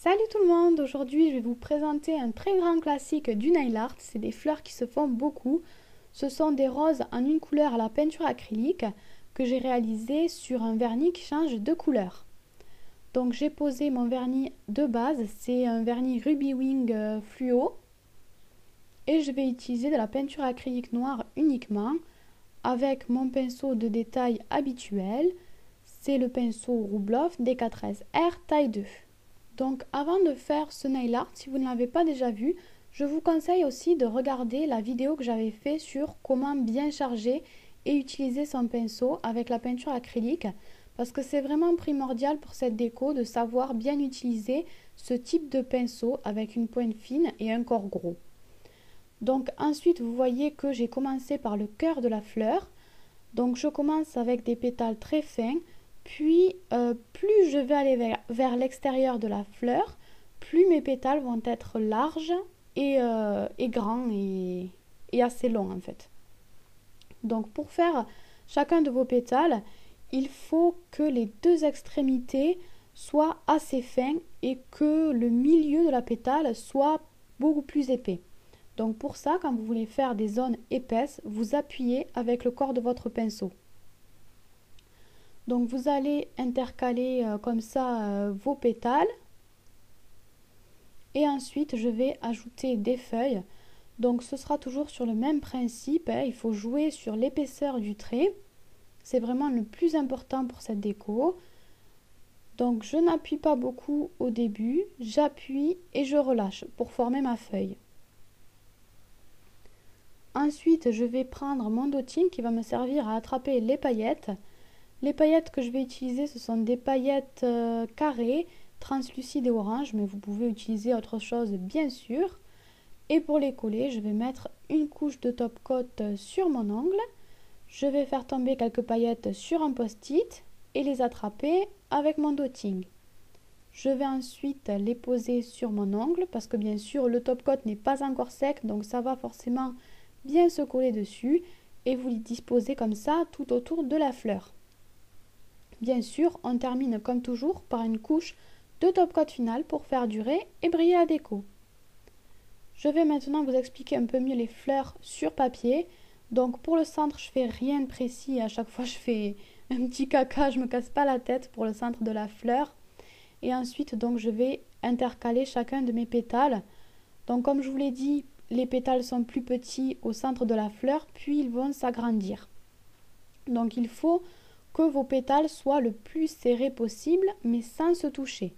Salut tout le monde, aujourd'hui je vais vous présenter un très grand classique du nail art, c'est des fleurs qui se font beaucoup. Ce sont des roses en une couleur à la peinture acrylique que j'ai réalisé sur un vernis qui change de couleur. Donc j'ai posé mon vernis de base, c'est un vernis Ruby Wing fluo et je vais utiliser de la peinture acrylique noire uniquement avec mon pinceau de détail habituel, c'est le pinceau Rubloff D4S R taille 2. Donc avant de faire ce nail art, si vous ne l'avez pas déjà vu, je vous conseille aussi de regarder la vidéo que j'avais fait sur comment bien charger et utiliser son pinceau avec la peinture acrylique parce que c'est vraiment primordial pour cette déco de savoir bien utiliser ce type de pinceau avec une pointe fine et un corps gros. Donc ensuite vous voyez que j'ai commencé par le cœur de la fleur. Donc je commence avec des pétales très fins. Puis, plus je vais aller vers l'extérieur de la fleur, plus mes pétales vont être larges et grands et assez longs en fait. Donc, pour faire chacun de vos pétales, il faut que les deux extrémités soient assez fins et que le milieu de la pétale soit beaucoup plus épais. Donc, pour ça, quand vous voulez faire des zones épaisses, vous appuyez avec le corps de votre pinceau. Donc vous allez intercaler comme ça vos pétales. Et ensuite je vais ajouter des feuilles. Donc ce sera toujours sur le même principe, hein. Il faut jouer sur l'épaisseur du trait. C'est vraiment le plus important pour cette déco. Donc je n'appuie pas beaucoup au début, j'appuie et je relâche pour former ma feuille. Ensuite je vais prendre mon dotting qui va me servir à attraper les paillettes. Les paillettes que je vais utiliser, ce sont des paillettes carrées, translucides et orange, mais vous pouvez utiliser autre chose bien sûr. Et pour les coller, je vais mettre une couche de top coat sur mon ongle. Je vais faire tomber quelques paillettes sur un post-it et les attraper avec mon dotting. Je vais ensuite les poser sur mon ongle parce que bien sûr le top coat n'est pas encore sec, donc ça va forcément bien se coller dessus et vous les disposez comme ça tout autour de la fleur. Bien sûr, on termine comme toujours par une couche de top coat final pour faire durer et briller la déco. Je vais maintenant vous expliquer un peu mieux les fleurs sur papier. Donc pour le centre, je fais rien de précis. À chaque fois, je fais un petit caca, je me casse pas la tête pour le centre de la fleur. Et ensuite, donc, je vais intercaler chacun de mes pétales. Donc comme je vous l'ai dit, les pétales sont plus petits au centre de la fleur, puis ils vont s'agrandir. Donc il faut que vos pétales soient le plus serrés possible, mais sans se toucher.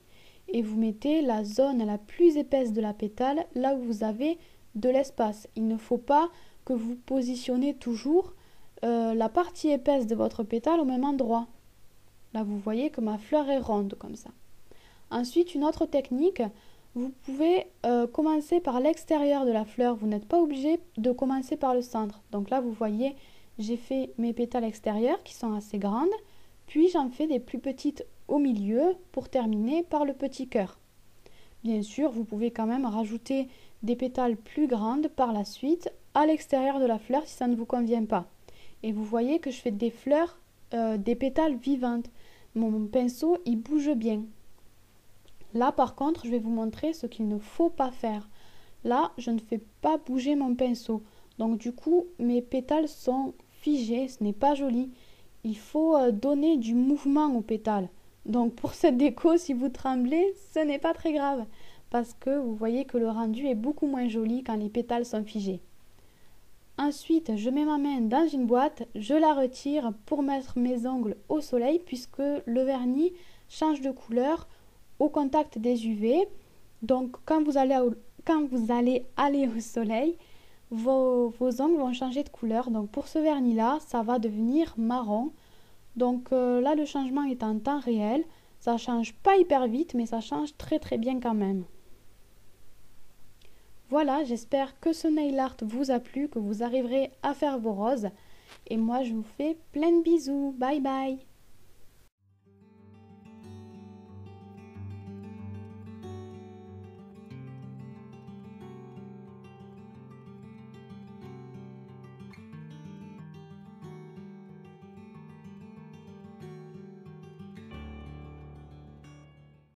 Et vous mettez la zone la plus épaisse de la pétale là où vous avez de l'espace. Il ne faut pas que vous positionnez toujours la partie épaisse de votre pétale au même endroit. Là, vous voyez que ma fleur est ronde comme ça. Ensuite, une autre technique, vous pouvez commencer par l'extérieur de la fleur. Vous n'êtes pas obligé de commencer par le centre. Donc là, vous voyez, j'ai fait mes pétales extérieurs qui sont assez grandes, puis j'en fais des plus petites au milieu pour terminer par le petit cœur. Bien sûr, vous pouvez quand même rajouter des pétales plus grandes par la suite à l'extérieur de la fleur si ça ne vous convient pas. Et vous voyez que je fais des fleurs, des pétales vivantes. Mon pinceau, il bouge bien. Là, par contre, je vais vous montrer ce qu'il ne faut pas faire. Là, je ne fais pas bouger mon pinceau. Donc du coup, mes pétales sont figés, ce n'est pas joli. Il faut donner du mouvement aux pétales. Donc pour cette déco, si vous tremblez, ce n'est pas très grave. Parce que vous voyez que le rendu est beaucoup moins joli quand les pétales sont figés. Ensuite, je mets ma main dans une boîte, je la retire pour mettre mes ongles au soleil puisque le vernis change de couleur au contact des UV. Donc quand vous allez aller au soleil, vos ongles vont changer de couleur. Donc pour ce vernis là, ça va devenir marron. Donc là le changement est en temps réel. Ça change pas hyper vite, mais ça change très très bien quand même. Voilà, j'espère que ce nail art vous a plu, que vous arriverez à faire vos roses. Et moi je vous fais plein de bisous. Bye bye.